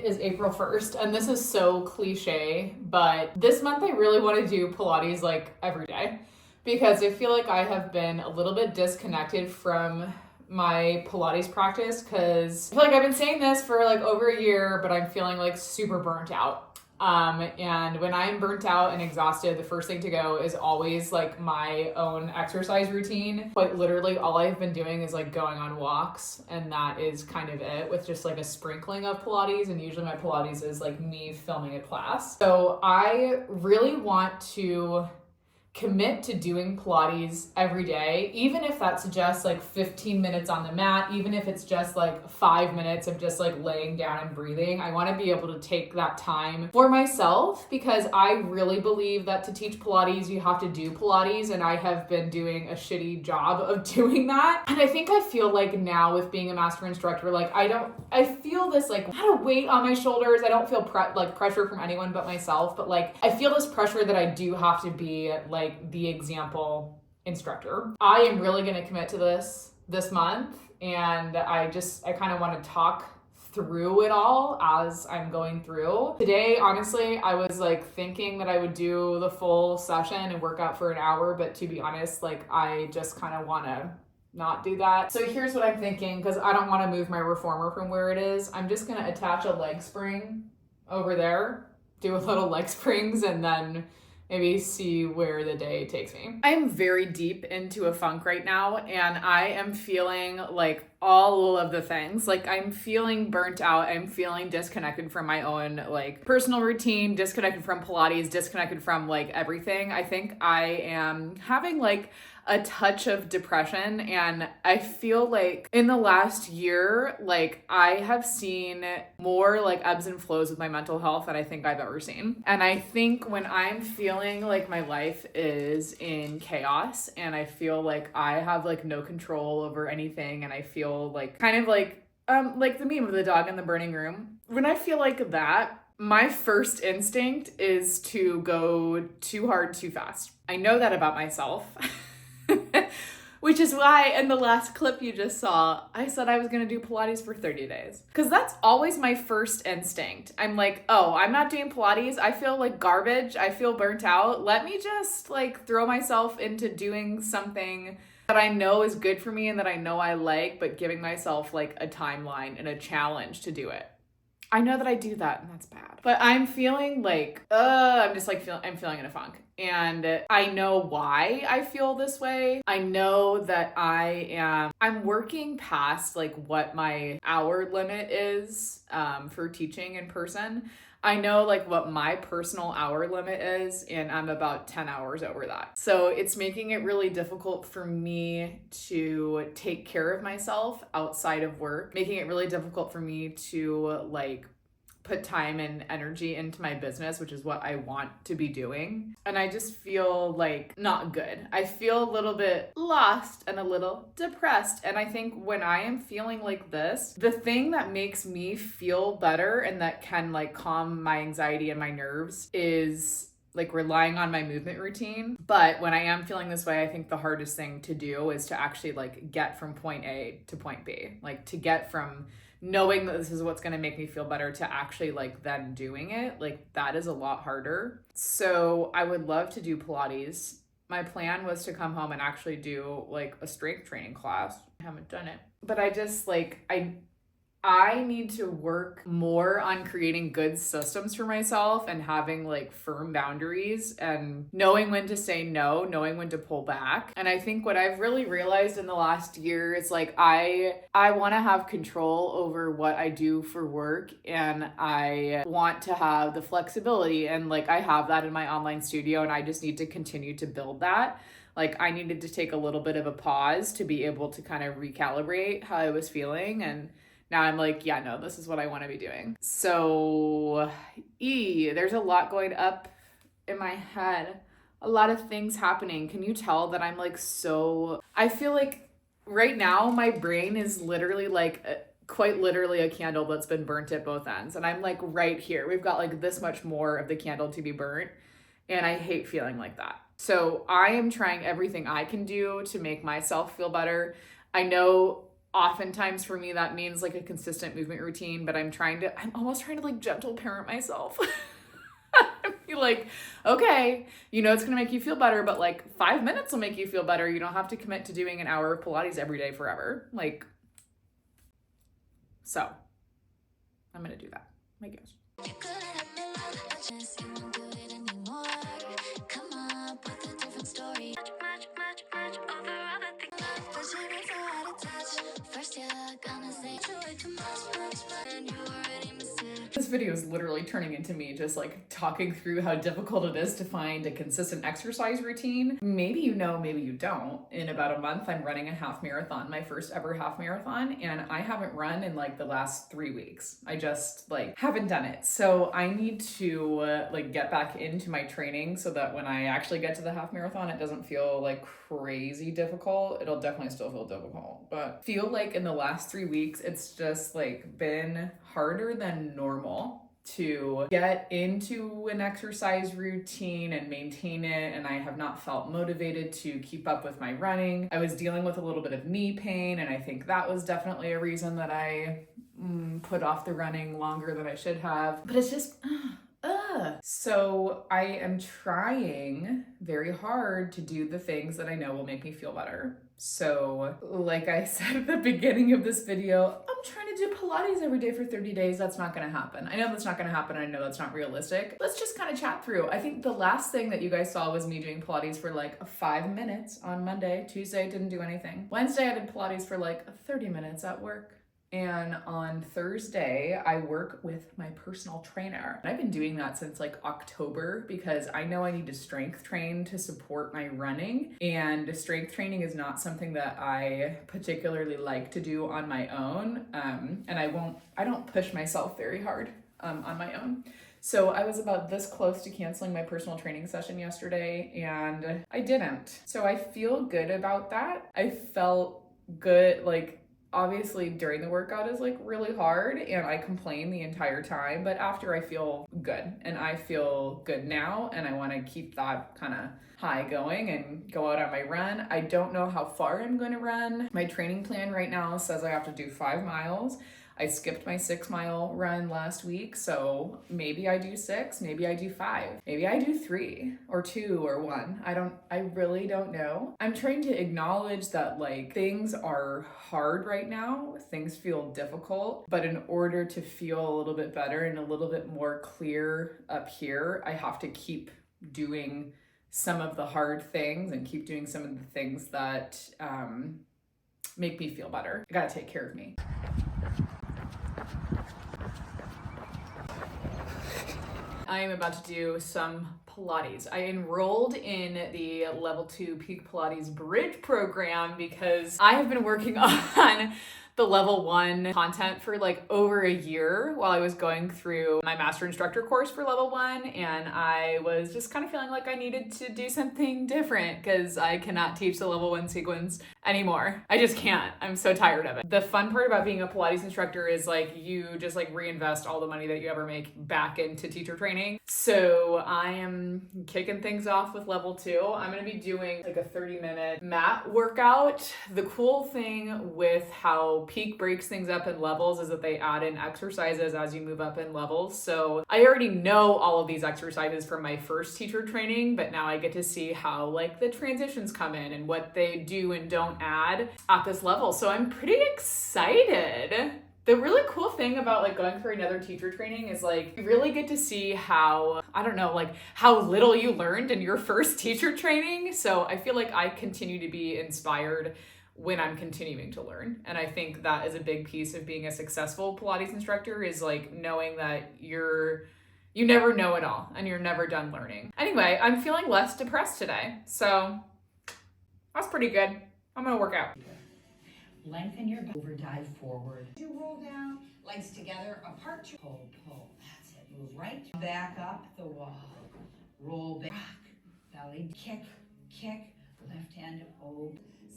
is April 1st, and this is so cliche, but this month I really want to do Pilates like every day because I feel like I have been a little bit disconnected from my Pilates practice because I feel like I've been saying this for like over a year, but I'm feeling like super burnt out. And when I'm burnt out and exhausted, the first thing to go is always like my own exercise routine. Quite literally, all I've been doing is like going on walks, and that is kind of it, with just like a sprinkling of Pilates. And usually my Pilates is like me filming a class. So I really want to commit to doing Pilates every day, even if that's just like 15 minutes on the mat, even if it's just like 5 minutes of just like laying down and breathing. I want to be able to take that time for myself because I really believe that to teach Pilates, you have to do Pilates, and I have been doing a shitty job of doing that. And I think I feel like now with being a master instructor, like I feel this like I had a weight on my shoulders. I don't feel pressure from anyone but myself, but like I feel this pressure that I do have to be like the example instructor. I am really going to commit to this month, and I kind of want to talk through it all as I'm going through. Today, honestly, I was like thinking that I would do the full session and work out for an hour, but to be honest, like I just kind of want to not do that. So here's what I'm thinking, because I don't want to move my reformer from where it is. I'm just going to attach a leg spring over there, do a little leg springs, and then maybe see where the day takes me. I'm very deep into a funk right now, and I am feeling like all of the things. Like I'm feeling burnt out. I'm feeling disconnected from my own like personal routine, disconnected from Pilates, disconnected from like everything. I think I am having like a touch of depression, and I feel like in the last year, like I have seen more like ebbs and flows with my mental health than I think I've ever seen. And I think when I'm feeling like my life is in chaos and I feel like I have like no control over anything, and I feel like kind of like the meme of the dog in the burning room, when I feel like that, my first instinct is to go too hard, too fast. I know that about myself. Which is why in the last clip you just saw, I said I was going to do Pilates for 30 days. Because that's always my first instinct. I'm like, oh, I'm not doing Pilates. I feel like garbage. I feel burnt out. Let me just like throw myself into doing something that I know is good for me and that I know I like, but giving myself like a timeline and a challenge to do it. I know that I do that, and that's bad. But I'm feeling like, I'm feeling in a funk. And I know why I feel this way. I know that I'm working past like what my hour limit is for teaching in person. I know like what my personal hour limit is, and I'm about 10 hours over that. So it's making it really difficult for me to take care of myself outside of work, making it really difficult for me to like put time and energy into my business, which is what I want to be doing. And I just feel like not good. I feel a little bit lost and a little depressed. And I think when I am feeling like this, the thing that makes me feel better and that can like calm my anxiety and my nerves is like relying on my movement routine. But when I am feeling this way, I think the hardest thing to do is to actually like get from point A to point B, like to get from knowing that this is what's going to make me feel better to actually like then doing it. Like that is a lot harder. So I would love to do Pilates. My plan was to come home and actually do like a strength training class. I haven't done it, but I just like, I need to work more on creating good systems for myself and having like firm boundaries and knowing when to say no, knowing when to pull back. And I think what I've really realized in the last year is like I want to have control over what I do for work, and I want to have the flexibility, and like I have that in my online studio, and I just need to continue to build that. Like I needed to take a little bit of a pause to be able to kind of recalibrate how I was feeling, and now I'm like, yeah, no, this is what I want to be doing. So, there's a lot going up in my head, a lot of things happening. Can you tell that I'm like I feel like right now my brain is literally like quite literally a candle that's been burnt at both ends. And I'm like right here. We've got like this much more of the candle to be burnt. And I hate feeling like that. So I am trying everything I can do to make myself feel better. I know oftentimes for me, that means like a consistent movement routine, but I'm almost trying to like gentle parent myself. Be like, okay, you know, it's going to make you feel better, but like 5 minutes will make you feel better. You don't have to commit to doing an hour of Pilates every day forever. Like, so I'm going to do that, I guess. This video is literally turning into me just like talking through how difficult it is to find a consistent exercise routine. Maybe you know, maybe you don't. In about a month, I'm running a half marathon, my first ever half marathon, and I haven't run in like the last 3 weeks. I just like haven't done it. So I need to like get back into my training so that when I actually get to the half marathon, it doesn't feel like crazy difficult. It'll definitely still feel difficult, but feel like in the last 3 weeks, it's just like been harder than normal to get into an exercise routine and maintain it, and I have not felt motivated to keep up with my running. I was dealing with a little bit of knee pain, and I think that was definitely a reason that I put off the running longer than I should have. But it's just so I am trying very hard to do the things that I know will make me feel better. So like I said at the beginning of this video, I'm trying to do Pilates every day for 30 days. That's not going to happen. I know that's not going to happen. I know that's not realistic. Let's just kind of chat through. I think the last thing that you guys saw was me doing Pilates for like 5 minutes on Monday. Tuesday, didn't do anything. Wednesday, I did Pilates for like 30 minutes at work. And on Thursday, I work with my personal trainer. And I've been doing that since like October because I know I need to strength train to support my running. And strength training is not something that I particularly like to do on my own. And I don't push myself very hard on my own. So I was about this close to canceling my personal training session yesterday, and I didn't. So I feel good about that. I felt good, like, obviously during the workout is like really hard and I complain the entire time, but after I feel good, and I feel good now, and I want to keep that kind of high going and go out on my run. I don't know how far I'm going to run. My training plan right now says I have to do 5 miles. I skipped my 6-mile run last week, so maybe I do 6, maybe I do 5, maybe I do 3 or 2 or 1. I really don't know. I'm trying to acknowledge that like things are hard right now, things feel difficult, but in order to feel a little bit better and a little bit more clear up here, I have to keep doing some of the hard things and keep doing some of the things that make me feel better. I gotta take care of me. I am about to do some Pilates. I enrolled in the level 2 Peak Pilates Bridge program because I have been working on the level 1 content for like over a year while I was going through my master instructor course for level 1, and I was just kind of feeling like I needed to do something different because I cannot teach the level 1 sequence anymore. I just can't. I'm so tired of it. The fun part about being a Pilates instructor is like you just like reinvest all the money that you ever make back into teacher training. So I am kicking things off with level 2. I'm going to be doing like a 30-minute mat workout. The cool thing with how Peak breaks things up in levels is that they add in exercises as you move up in levels. So I already know all of these exercises from my first teacher training, but now I get to see how like the transitions come in and what they do and don't add at this level. So I'm pretty excited. The really cool thing about like going for another teacher training is like you really get to see how, I don't know, like how little you learned in your first teacher training. So I feel like I continue to be inspired when I'm continuing to learn. And I think that is a big piece of being a successful Pilates instructor, is like knowing that you never know it all and you're never done learning. Anyway, I'm feeling less depressed today. So that's pretty good. I'm gonna work out. Lengthen your back, over dive forward. To roll down, legs together, apart, pull, pull. That's it. Move right back up the wall. Roll back, belly, kick, kick, left hand over.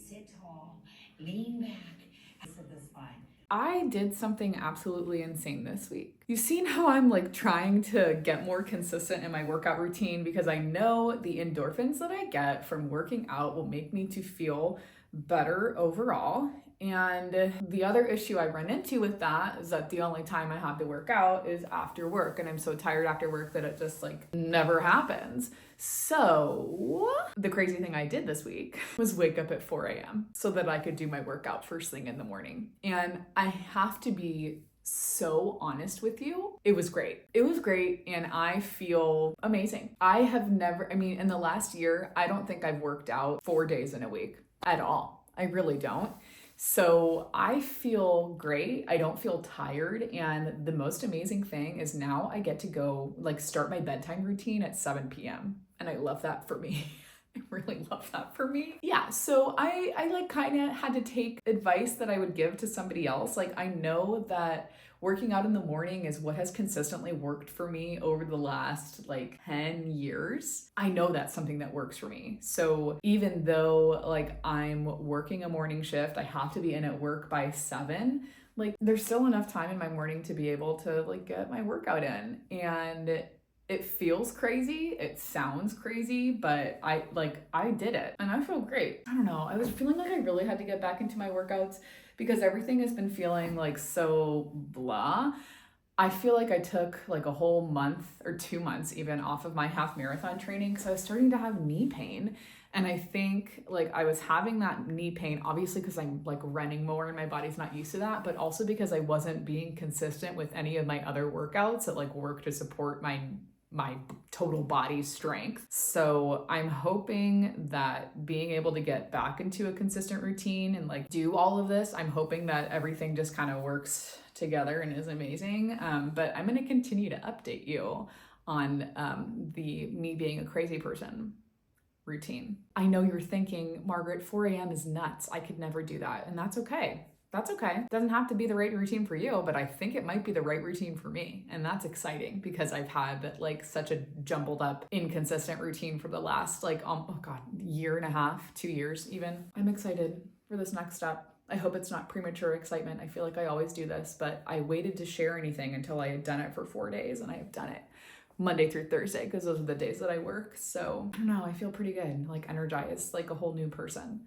Sit tall, lean back, to the spine. I did something absolutely insane this week. You've seen how I'm like trying to get more consistent in my workout routine because I know the endorphins that I get from working out will make me to feel better overall. And the other issue I run into with that is that the only time I have to work out is after work, and I'm so tired after work that it just like never happens. So the crazy thing I did this week was wake up at 4 a.m. so that I could do my workout first thing in the morning. And I have to be so honest with you, it was great. It was great, and I feel amazing. I have never, I mean, in the last year, I don't think I've worked out 4 days in a week at all. I really don't. So I feel great. I don't feel tired. And the most amazing thing is now I get to go like start my bedtime routine at 7 p.m. And I love that for me. I really love that for me. Yeah, so I like kind of had to take advice that I would give to somebody else. Like I know that working out in the morning is what has consistently worked for me over the last like 10 years. I know that's something that works for me. So even though like I'm working a morning shift, I have to be in at work by 7, like there's still enough time in my morning to be able to like get my workout in. And it feels crazy, it sounds crazy, but I did it and I feel great. I don't know, I was feeling like I really had to get back into my workouts because everything has been feeling like so blah. I feel like I took like a whole month or 2 months even off of my half marathon training because I was starting to have knee pain. And I think like I was having that knee pain, obviously because I'm like running more and my body's not used to that, but also because I wasn't being consistent with any of my other workouts that like work to support my total body strength. So I'm hoping that being able to get back into a consistent routine and like do all of this, I'm hoping that everything just kind of works together and is amazing. But I'm going to continue to update you on the me being a crazy person routine. I know you're thinking, Margaret, 4 a.m. is nuts. I could never do that. And that's okay. That's okay. It doesn't have to be the right routine for you, but I think it might be the right routine for me. And that's exciting because I've had like such a jumbled up, inconsistent routine for the last like, oh God, year and a half, 2 years even. I'm excited for this next step. I hope it's not premature excitement. I feel like I always do this, but I waited to share anything until I had done it for 4 days, and I have done it Monday through Thursday because those are the days that I work. So I don't know, I feel pretty good, like energized, like a whole new person.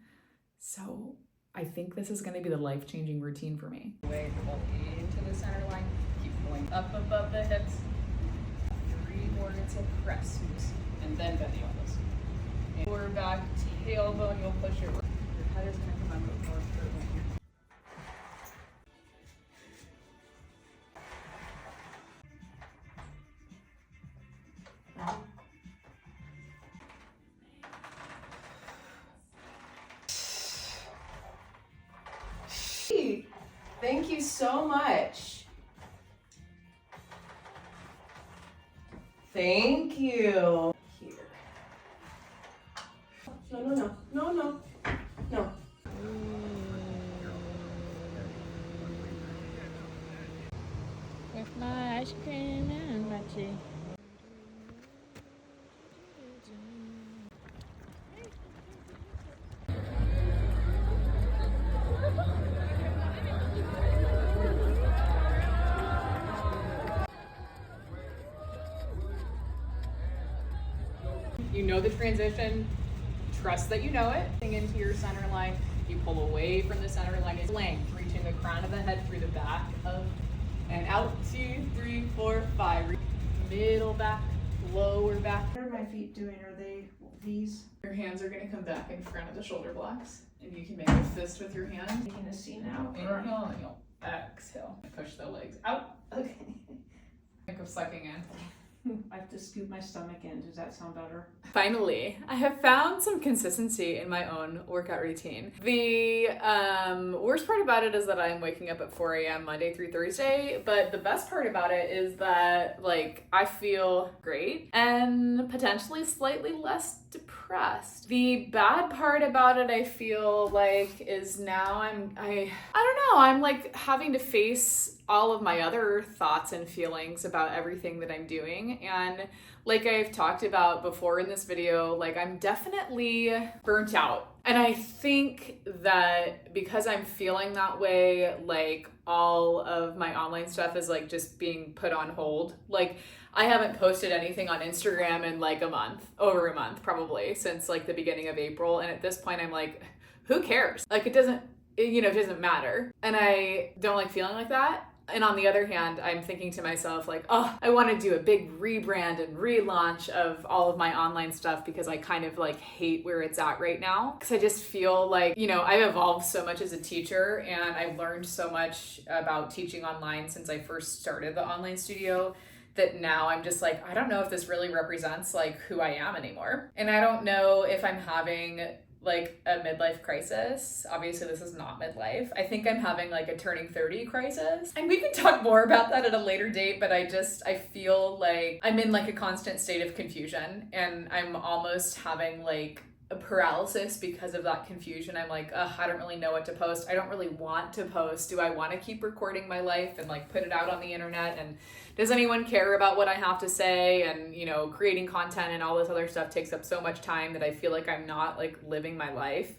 So I think this is going to be the life-changing routine for me. Way pull into the center line, keep going up above the hips. 3 more hits of press, and then bend the elbows. And forward back, tailbone, you'll push it. Your head is going to come up with more curve here. Thank you so much. Thank you. Here. No. With my ice cream and my tea. You know the transition, trust that you know it. Into your center line, you pull away from the center line, it's length, reaching the crown of the head through the back of, and out, 2, 3, 4, 5, middle back, lower back. What are my feet doing? Are they these? Your hands are gonna come back in front of the shoulder blocks, and you can make a fist with your hand. Making a C now. Inhale, and you'll exhale. Push the legs out. Okay. Think of sucking in. I have to scoop my stomach in. Does that sound better? Finally, I have found some consistency in my own workout routine. The worst part about it is that I'm waking up at 4 a.m. Monday through Thursday, but the best part about it is that like I feel great and potentially slightly less depressed. The bad part about it, I feel like, is now I don't know, I'm like having to face all of my other thoughts and feelings about everything that I'm doing. And like I've talked about before in this video, like I'm definitely burnt out. And I think that because I'm feeling that way, like all of my online stuff is like just being put on hold. Like I haven't posted anything on Instagram in like over a month probably, since like the beginning of April. And at this point I'm like, who cares? Like it it doesn't matter. And I don't like feeling like that. And on the other hand, I'm thinking to myself like, oh, I want to do a big rebrand and relaunch of all of my online stuff because I kind of like hate where it's at right now. Because I just feel like, I've evolved so much as a teacher and I've learned so much about teaching online since I first started the online studio that now I'm just like, I don't know if this really represents like who I am anymore. And I don't know if I'm having like a midlife crisis. Obviously this is not midlife. I think I'm having like a turning 30 crisis. And we can talk more about that at a later date, but I feel like I'm in like a constant state of confusion and I'm almost having like a paralysis because of that confusion. I'm like, I don't really know what to post. I don't really want to post. Do I want to keep recording my life and like put it out on the internet? And does anyone care about what I have to say? And, creating content and all this other stuff takes up so much time that I feel like I'm not like living my life.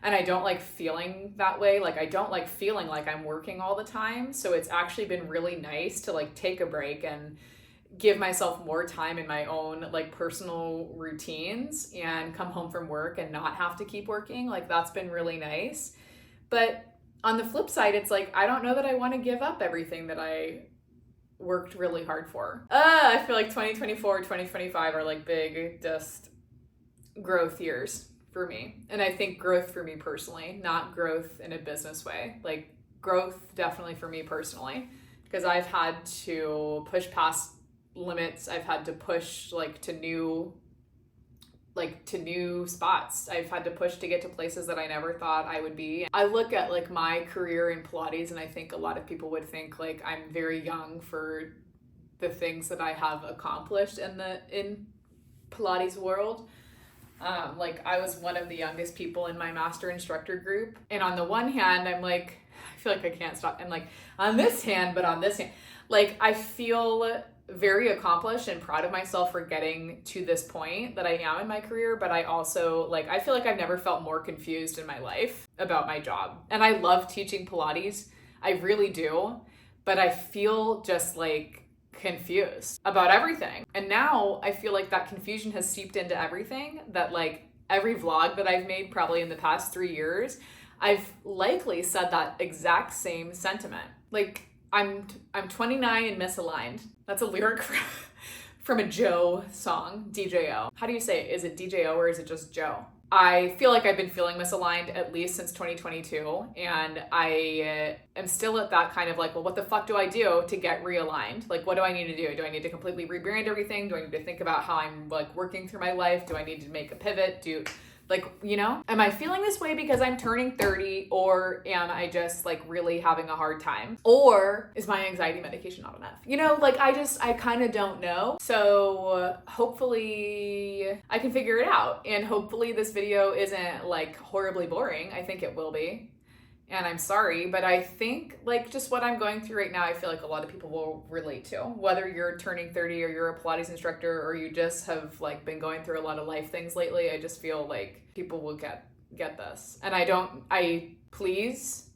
And I don't like feeling that way. Like I don't like feeling like I'm working all the time. So it's actually been really nice to like take a break and give myself more time in my own like personal routines and come home from work and not have to keep working. Like that's been really nice. But on the flip side, it's like, I don't know that I want to give up everything that I worked really hard for. I feel like 2024, 2025 are like big just growth years for me. And I think growth for me personally, not growth in a business way, like growth definitely for me personally, because I've had to push past limits. I've had to push like to new spots. I've had to push to get to places that I never thought I would be. I look at like my career in Pilates and I think a lot of people would think like I'm very young for the things that I have accomplished in Pilates world. Like I was one of the youngest people in my master instructor group. And on the one hand, I'm like, I feel like I can't stop. I'm like on this hand, but on this hand, like I feel very accomplished and proud of myself for getting to this point that I am in my career. But I also like, I feel like I've never felt more confused in my life about my job. And I love teaching Pilates. I really do. But I feel just like confused about everything. And now I feel like that confusion has seeped into everything, that like every vlog that I've made probably in the past 3 years, I've likely said that exact same sentiment. Like I'm 29 and misaligned. That's a lyric from a Joe song, DJO. How do you say it? Is it DJO or is it just Joe? I feel like I've been feeling misaligned at least since 2022. And I am still at that kind of like, well, what the fuck do I do to get realigned? Like, what do I need to do? Do I need to completely rebrand everything? Do I need to think about how I'm like working through my life? Do I need to make a pivot? Am I feeling this way because I'm turning 30, or am I just like really having a hard time? Or is my anxiety medication not enough? I kind of don't know. So hopefully I can figure it out. And hopefully this video isn't like horribly boring. I think it will be. And I'm sorry, but I think like just what I'm going through right now, I feel like a lot of people will relate to. Whether you're turning 30 or you're a Pilates instructor or you just have like been going through a lot of life things lately, I just feel like people will get this. And please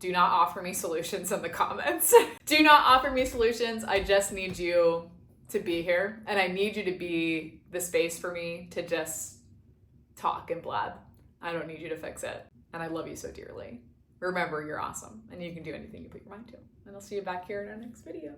do not offer me solutions in the comments. Do not offer me solutions. I just need you to be here, and I need you to be the space for me to just talk and blab. I don't need you to fix it. And I love you so dearly. Remember, you're awesome and you can do anything you put your mind to. And I'll see you back here in our next video.